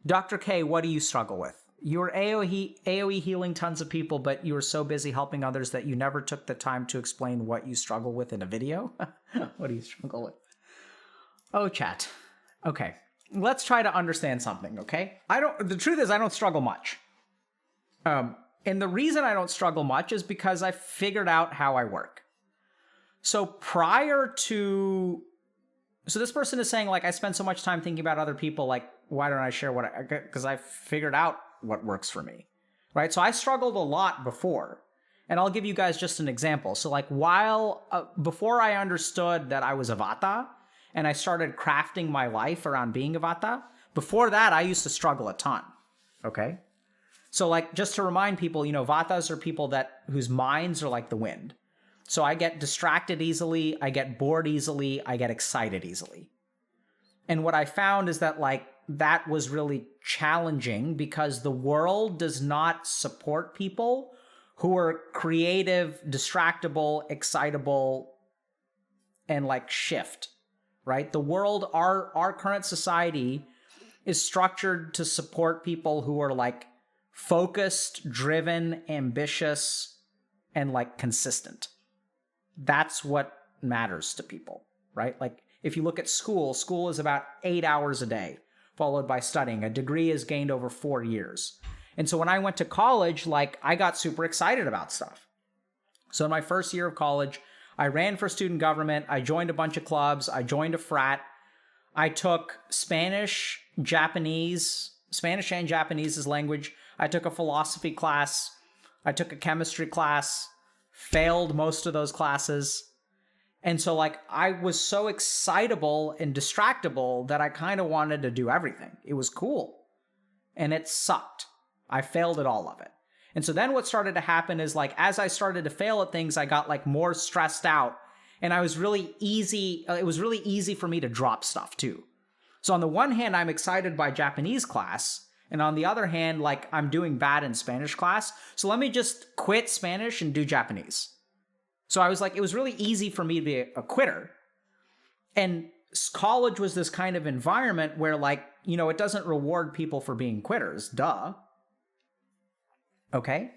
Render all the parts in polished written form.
Dr. K, what do you struggle with? You were AOE healing tons of people, but you were so busy helping others that you never took the time to explain what you struggle with in a video. What do you struggle with? Oh, chat. Okay. Let's try to understand something, okay? The truth is I don't struggle much. And the reason I don't struggle much is because I figured out how I work. So this person is saying, like, I spend so much time thinking about other people, like, why don't I share because I figured out what works for me, right? So I struggled a lot before, and I'll give you guys just an example. So like before I understood that I was a Vata, and I started crafting my life around being a Vata, before that, I used to struggle a ton, okay? So like, just to remind people, Vatas are people whose minds are like the wind. So I get distracted easily, I get bored easily, I get excited easily. And what I found is that like, that was really challenging because the world does not support people who are creative, distractible, excitable, and like shift, right? The world, our current society is structured to support people who are like focused, driven, ambitious, and like consistent. That's what matters to people, right? Like if you look at school is about 8 hours a day, followed by studying. A degree is gained over 4 years. And so when I went to college, like I got super excited about stuff. So in my first year of college, I ran for student government. I joined a bunch of clubs. I joined a frat. I took Spanish and Japanese as language. I took a philosophy class. I took a chemistry class, failed most of those classes. And so like I was so excitable and distractible that I kind of wanted to do everything. It was cool. And it sucked. I failed at all of it. And so then what started to happen is like as I started to fail at things, I got like more stressed out, and it was really easy for me to drop stuff too. So on the one hand, I'm excited by Japanese class, and on the other hand, like I'm doing bad in Spanish class. So let me just quit Spanish and do Japanese. So I was like, it was really easy for me to be a quitter. And college was this kind of environment where like, it doesn't reward people for being quitters, duh. Okay?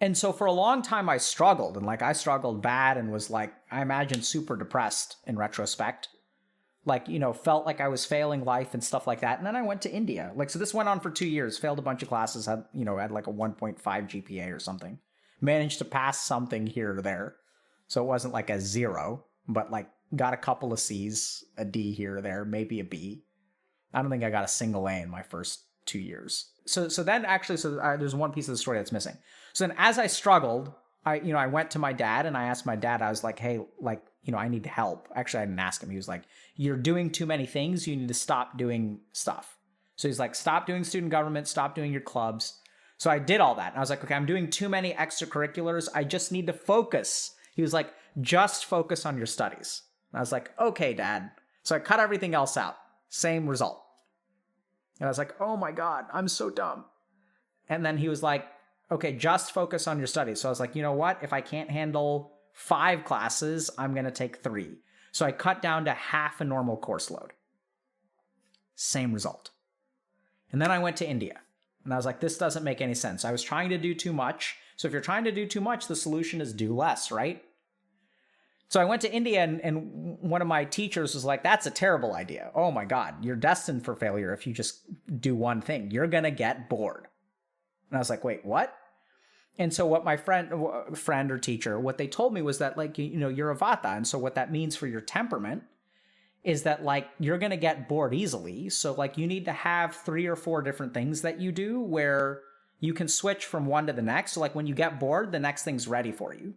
And so for a long time I struggled, and like I struggled bad and was like, I imagine super depressed in retrospect. Like, felt like I was failing life and stuff like that. And then I went to India. Like, so this went on for 2 years, failed a bunch of classes, had like a 1.5 GPA or something. Managed to pass something here or there. So it wasn't like a 0, but like got a couple of C's, a D here or there, maybe a B. I don't think I got a single A in my first 2 years. So then actually, there's one piece of the story that's missing. So then as I struggled, I went to my dad and I asked my dad, I was like, hey, like, I need help. Actually, I didn't ask him. He was like, you're doing too many things. You need to stop doing stuff. So he's like, stop doing student government, stop doing your clubs. So I did all that. And I was like, okay, I'm doing too many extracurriculars. I just need to focus. He was like, just focus on your studies. And I was like, okay, Dad. So I cut everything else out. Same result. And I was like, oh my God, I'm so dumb. And then he was like, okay, just focus on your studies. So I was like, you know what? If I can't handle 5 classes, I'm going to take 3. So I cut down to half a normal course load. Same result. And then I went to India. And I was like, this doesn't make any sense. I was trying to do too much. So if you're trying to do too much, the solution is do less, right? So I went to India, and one of my teachers was like, that's a terrible idea. Oh my God, you're destined for failure if you just do one thing. You're going to get bored. And I was like, wait, what? And so what my friend or teacher, what they told me was that like, you're a Vata. And so what that means for your temperament is that like, you're going to get bored easily. So like you need to have 3 or 4 different things that you do where you can switch from one to the next. So like when you get bored, the next thing's ready for you.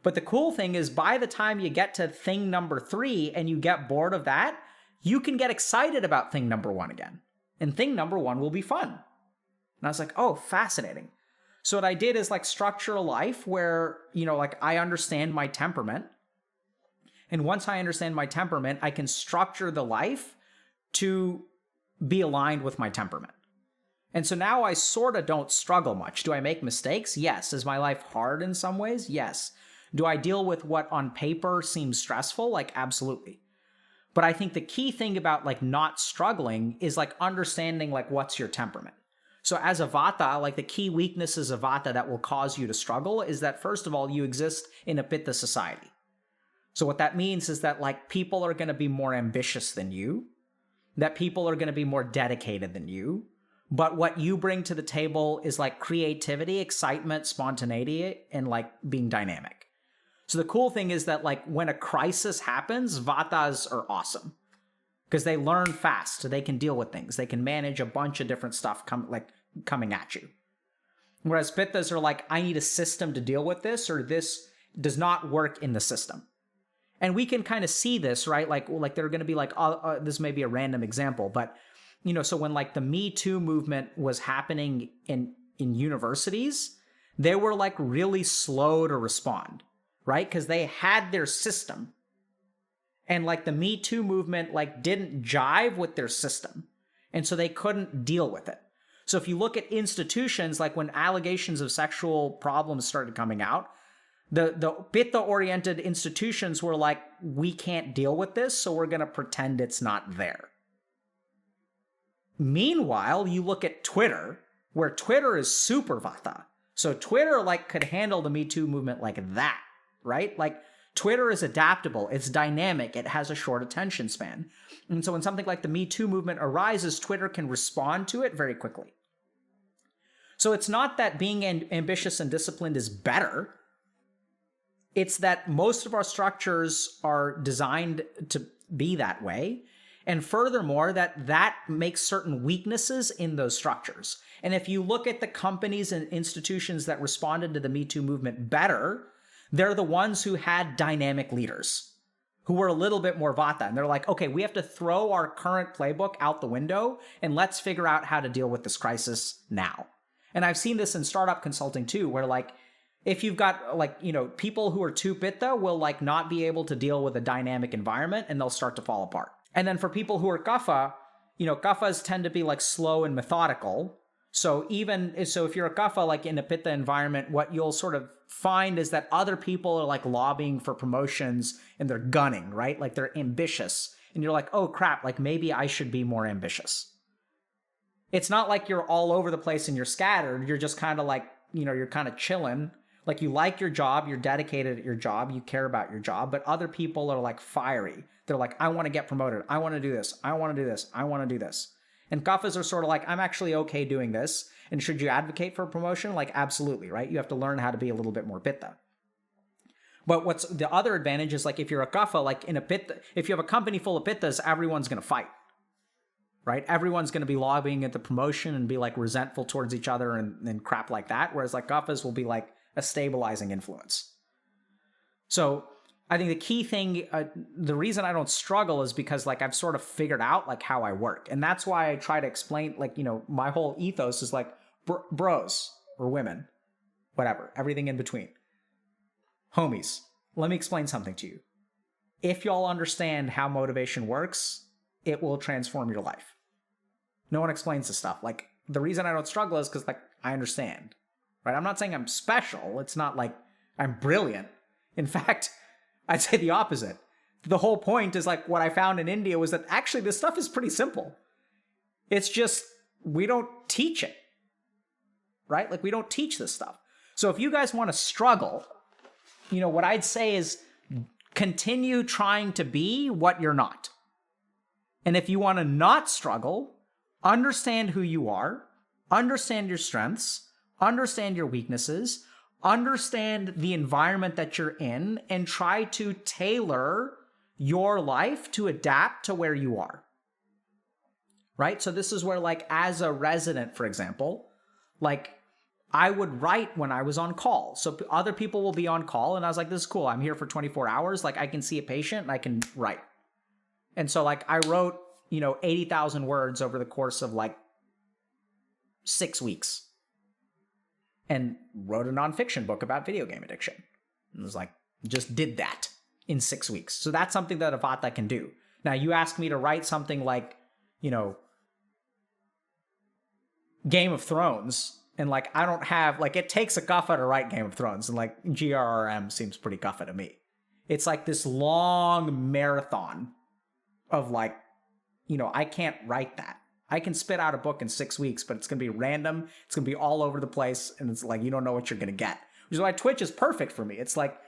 But the cool thing is by the time you get to thing number 3 and you get bored of that, you can get excited about thing number 1 again. And thing number 1 will be fun. And I was like, oh, fascinating. So what I did is like structure a life where, like I understand my temperament. And once I understand my temperament, I can structure the life to be aligned with my temperament. And so now I sort of don't struggle much. Do I make mistakes? Yes. Is my life hard in some ways? Yes. Do I deal with what on paper seems stressful? Like, absolutely. But I think the key thing about like not struggling is like understanding like what's your temperament. So as a Vata, like the key weaknesses of Vata that will cause you to struggle is that first of all, you exist in a Pitta society. So what that means is that like people are going to be more ambitious than you, that people are going to be more dedicated than you. But what you bring to the table is like creativity, excitement, spontaneity, and like being dynamic. So the cool thing is that like when a crisis happens, Vatas are awesome because they learn fast. So they can deal with things. They can manage a bunch of different stuff coming at you. Whereas Pittas are like, I need a system to deal with this, or this does not work in the system. And we can kind of see this, right? Like they're going to be like, this may be a random example, but you know, so when like the Me Too movement was happening in universities, they were like really slow to respond. Right? Because they had their system. And like the Me Too movement like didn't jive with their system. And so they couldn't deal with it. So if you look at institutions, like when allegations of sexual problems started coming out, the Pitta-oriented institutions were like, we can't deal with this, so we're going to pretend it's not there. Meanwhile, you look at Twitter, where Twitter is super Vata. So Twitter like could handle the Me Too movement like that. Right? Like Twitter is adaptable, it's dynamic, it has a short attention span. And so when something like the Me Too movement arises, Twitter can respond to it very quickly. So it's not that being ambitious and disciplined is better. It's that most of our structures are designed to be that way. And furthermore, that makes certain weaknesses in those structures. And if you look at the companies and institutions that responded to the Me Too movement better, they're the ones who had dynamic leaders who were a little bit more Vata. And they're like, okay, we have to throw our current playbook out the window and let's figure out how to deal with this crisis now. And I've seen this in startup consulting too, where like, if you've got like, you know, people who are too Pitta will like not be able to deal with a dynamic environment and they'll start to fall apart. And then for people who are Kapha, you know, Kaphas tend to be like slow and methodical. So if you're a Kapha, like in a Pitta environment, what you'll sort of find is that other people are like lobbying for promotions and they're gunning, right? Like they're ambitious. And you're like, oh crap, like maybe I should be more ambitious. It's not like you're all over the place and you're scattered. You're just kind of like, you know, you're kind of chilling. Like you like your job, you're dedicated at your job, you care about your job, but other people are like fiery. They're like, I want to get promoted. I want to do this. I want to do this. I want to do this. And Kaphas are sort of like, I'm actually okay doing this. And should you advocate for a promotion? Like, absolutely, right? You have to learn how to be a little bit more Pitta. But what's the other advantage is like if you're a Kapha, like in a Pitta, if you have a company full of Pittas, everyone's going to fight, right? Everyone's going to be lobbying at the promotion and be like resentful towards each other and crap like that. Whereas like Kaphas will be like a stabilizing influence. So I think the key thing, the reason I don't struggle is because like I've sort of figured out like how I work. And that's why I try to explain, like, you know, my whole ethos is like bros or women, whatever, everything in between. Homies, let me explain something to you. If y'all understand how motivation works, it will transform your life. No one explains this stuff. Like the reason I don't struggle is because like I understand, right? I'm not saying I'm special. It's not like I'm brilliant. In fact, I'd say the opposite. The whole point is like what I found in India was that actually this stuff is pretty simple. It's just we don't teach it, right? Like we don't teach this stuff. So if you guys want to struggle, you know, what I'd say is continue trying to be what you're not. And if you want to not struggle, understand who you are, understand your strengths, understand your weaknesses, understand the environment that you're in, and try to tailor your life to adapt to where you are. Right? So this is where, like, as a resident, for example, like, I would write when I was on call. So other people will be on call, and I was like, this is cool. I'm here for 24 hours. Like, I can see a patient, and I can write. And so, like, I wrote, you know, 80,000 words over the course of, like, 6 weeks. And wrote a nonfiction book about video game addiction. And it was like, just did that in 6 weeks. So that's something that a Vata can do. Now, you ask me to write something like, you know, Game of Thrones, and like, I don't have, like, it takes a Kapha to write Game of Thrones, and like, GRRM seems pretty Kapha to me. It's like this long marathon of like, I can't write that. I can spit out a book in 6 weeks, but it's going to be random. It's going to be all over the place. And it's like, you don't know what you're going to get. Which is why Twitch is perfect for me. It's like,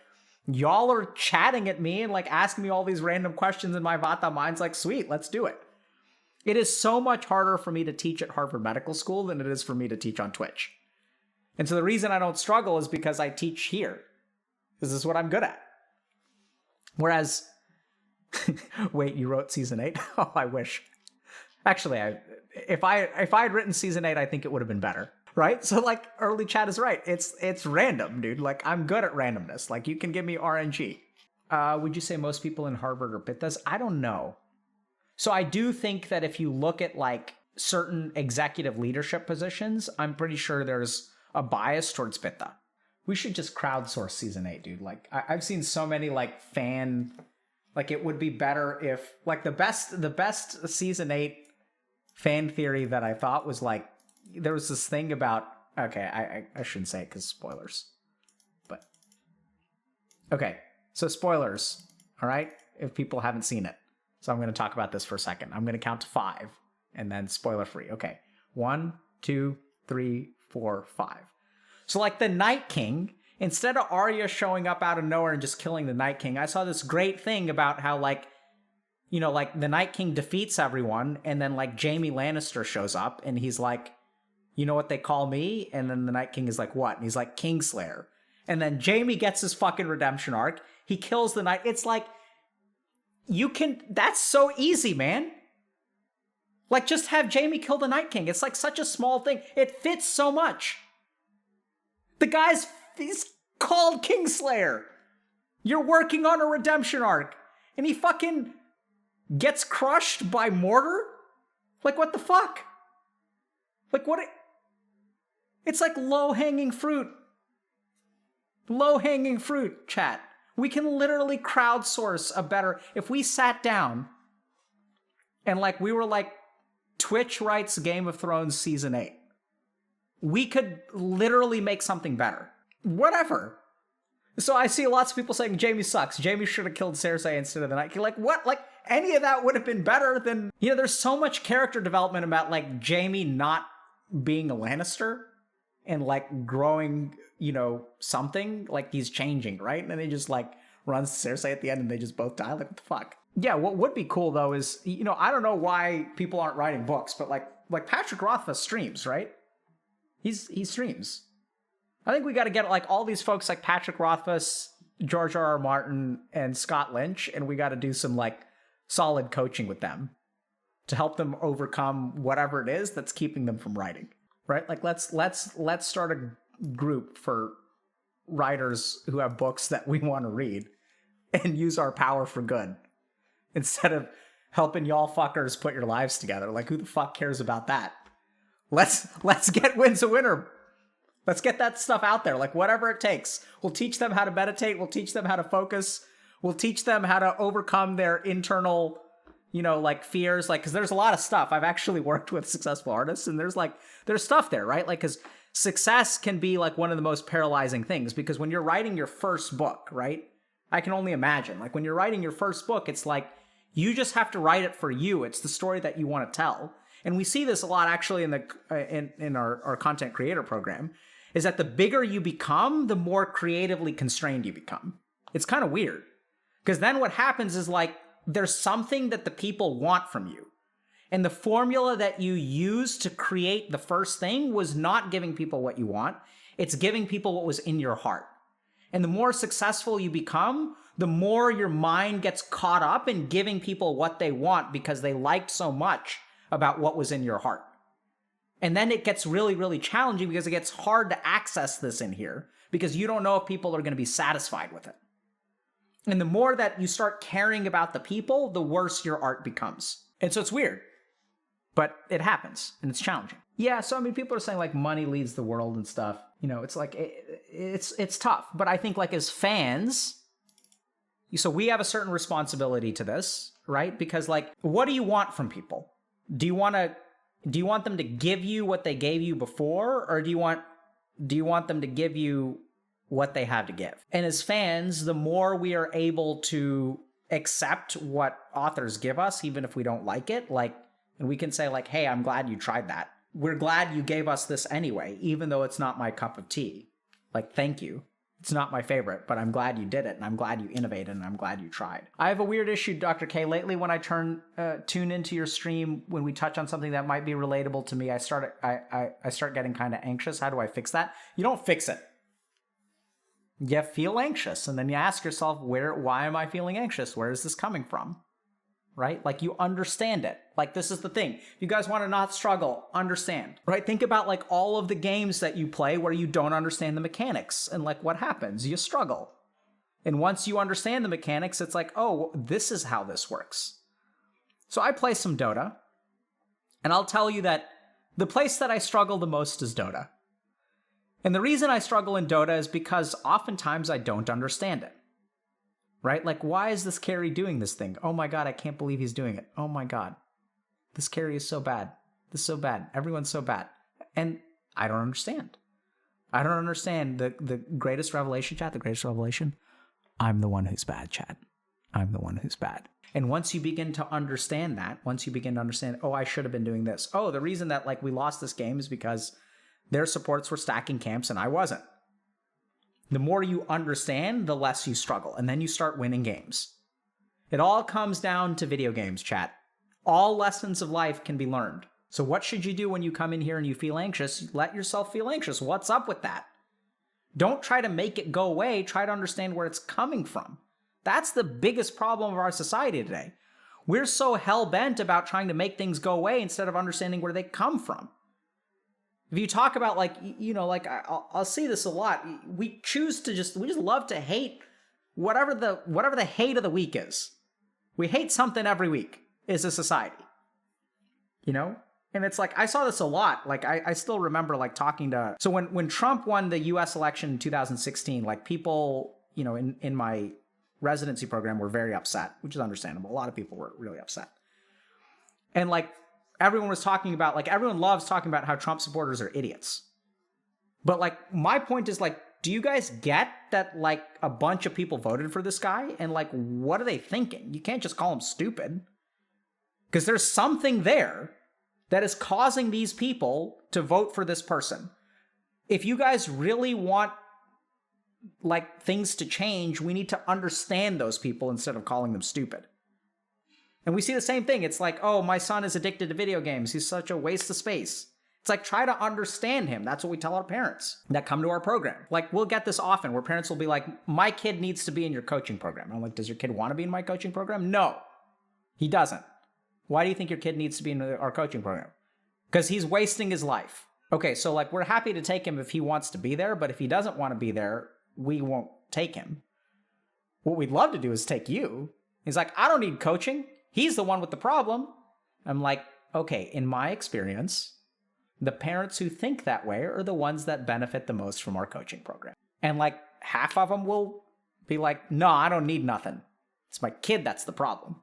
y'all are chatting at me and like asking me all these random questions and my Vata mind's like, sweet, let's do it. It is so much harder for me to teach at Harvard Medical School than it is for me to teach on Twitch. And so the reason I don't struggle is because I teach here. This is what I'm good at. Whereas, wait, you wrote season 8? Oh, I wish. Actually, if I had written season 8, I think it would have been better. Right? So like early chat is right. It's random, dude. Like I'm good at randomness. Like you can give me RNG. Would you say most people in Harvard are Pitas? I don't know. So I do think that if you look at like certain executive leadership positions, I'm pretty sure there's a bias towards Pitta. We should just crowdsource season 8, dude. Like I've seen so many like like it would be better if like the best season 8 fan theory that I thought was like, there was this thing about, okay, I shouldn't say it because spoilers, but okay. So spoilers. All right. If people haven't seen it. So I'm going to talk about this for a second. I'm going to count to 5 and then spoiler free. Okay. 1, 2, 3, 4, 5. So like the Night King, instead of Arya showing up out of nowhere and just killing the Night King, I saw this great thing about how like, like the Night King defeats everyone and then like Jaime Lannister shows up and he's like, you know what they call me? And then the Night King is like, what? And he's like, Kingslayer. And then Jaime gets his fucking redemption arc. He kills the Night. It's like, that's so easy, man. Like, just have Jaime kill the Night King. It's like such a small thing. It fits so much. He's called Kingslayer. You're working on a redemption arc. And he fucking gets crushed by mortar? Like, what the fuck? Like, what? It's like low-hanging fruit. Low-hanging fruit, chat. We can literally crowdsource a better... If we sat down and like we were like, Twitch writes Game of Thrones Season 8, we could literally make something better. Whatever. So I see lots of people saying Jaime sucks. Jaime should have killed Cersei instead of the Night King. Like, what? Like, any of that would have been better than... there's so much character development about like Jaime not being a Lannister and like growing, something, like he's changing, right? And then he just like runs Cersei at the end and they just both die. Like, what the fuck? Yeah, what would be cool though is, I don't know why people aren't writing books, but like Patrick Rothfuss streams, right? He streams. I think we got to get like all these folks like Patrick Rothfuss, George R.R. Martin, and Scott Lynch, and we got to do some like solid coaching with them to help them overcome whatever it is that's keeping them from writing. Right? Like let's start a group for writers who have books that we want to read and use our power for good instead of helping y'all fuckers put your lives together. Like, who the fuck cares about that? Let's get Wins a Winner. Let's get that stuff out there. Like, whatever it takes. We'll teach them how to meditate. We'll teach them how to focus. We'll teach them how to overcome their internal, like fears. Like, because there's a lot of stuff. I've actually worked with successful artists and there's stuff there, right? Like, because success can be like one of the most paralyzing things, because when you're writing your first book, right? I can only imagine, like when you're writing your first book, it's like, you just have to write it for you. It's the story that you want to tell. And we see this a lot actually in our content creator program, is that the bigger you become, the more creatively constrained you become. It's kind of weird. Because then what happens is like, there's something that the people want from you. And the formula that you use to create the first thing was not giving people what you want. It's giving people what was in your heart. And the more successful you become, the more your mind gets caught up in giving people what they want because they liked so much about what was in your heart. And then it gets really, really challenging because it gets hard to access this in here because you don't know if people are going to be satisfied with it. And the more that you start caring about the people, the worse your art becomes. And so it's weird, but it happens and it's challenging. Yeah, so I mean, people are saying like money leads the world and stuff. It's like, it's tough. But I think like as fans, so we have a certain responsibility to this, right? Because like, what do you want from people? Do you want them to give you what they gave you before? Or do you want them to give you what they have to give? And as fans, the more we are able to accept what authors give us, even if we don't like it. Like, and we can say like, hey, I'm glad you tried that. We're glad you gave us this anyway, even though it's not my cup of tea. Like, thank you. It's not my favorite, but I'm glad you did it, and I'm glad you innovated, and I'm glad you tried. I have a weird issue, Dr. K. Lately, when I tune into your stream, when we touch on something that might be relatable to me, I start getting kind of anxious. How do I fix that? You don't fix it. You feel anxious, and then you ask yourself, why am I feeling anxious? Where is this coming from? Right? Like, you understand it. Like, this is the thing. If you guys want to not struggle, understand. Right? Think about like all of the games that you play where you don't understand the mechanics, and like what happens? You struggle. And once you understand the mechanics, it's like, oh, this is how this works. So I play some Dota, and I'll tell you that the place that I struggle the most is Dota. And the reason I struggle in Dota is because oftentimes I don't understand it. Right? Like, why is this carry doing this thing? Oh my god, I can't believe he's doing it. Oh my god. This carry is so bad. This is so bad. Everyone's so bad. And I don't understand. I don't understand the greatest revelation, chat, the greatest revelation. I'm the one who's bad, chat. I'm the one who's bad. And once you begin to understand that, oh, I should have been doing this. Oh, the reason that like we lost this game is because their supports were stacking camps and I wasn't. The more you understand, the less you struggle, and then you start winning games. It all comes down to video games, chat. All lessons of life can be learned. So what should you do when you come in here and you feel anxious? Let yourself feel anxious. What's up with that? Don't try to make it go away. Try to understand where it's coming from. That's the biggest problem of our society today. We're so hell-bent about trying to make things go away instead of understanding where they come from. If you talk about like, you know, like I'll see this a lot. We just love to hate whatever the hate of the week is. We hate something every week as a society, you know? And it's like, I saw this a lot. Like I still remember like talking to, so when Trump won the US election in 2016, like people, you know, in my residency program were very upset, which is understandable. A lot of people were really upset. And like, everyone was talking about, like, everyone loves talking about how Trump supporters are idiots. But, like, my point is, like, do you guys get that, like, a bunch of people voted for this guy? And, like, what are they thinking? You can't just call them stupid. Because there's something there that is causing these people to vote for this person. If you guys really want, like, things to change, we need to understand those people instead of calling them stupid. And we see the same thing. It's like, oh, my son is addicted to video games. He's such a waste of space. It's like, try to understand him. That's what we tell our parents that come to our program. Like, we'll get this often where parents will be like, my kid needs to be in your coaching program. And I'm like, does your kid want to be in my coaching program? No, he doesn't. Why do you think your kid needs to be in our coaching program? Because he's wasting his life. Okay, so like, we're happy to take him if he wants to be there, but if he doesn't want to be there, we won't take him. What we'd love to do is take you. He's like, I don't need coaching. He's the one with the problem. I'm like, okay, in my experience, the parents who think that way are the ones that benefit the most from our coaching program. And like half of them will be like, no, I don't need nothing. It's my kid that's the problem.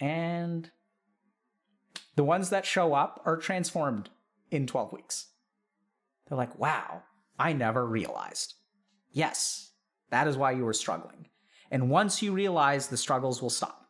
And the ones that show up are transformed in 12 weeks. They're like, wow, I never realized. Yes, that is why you were struggling. And once you realize, the struggles will stop.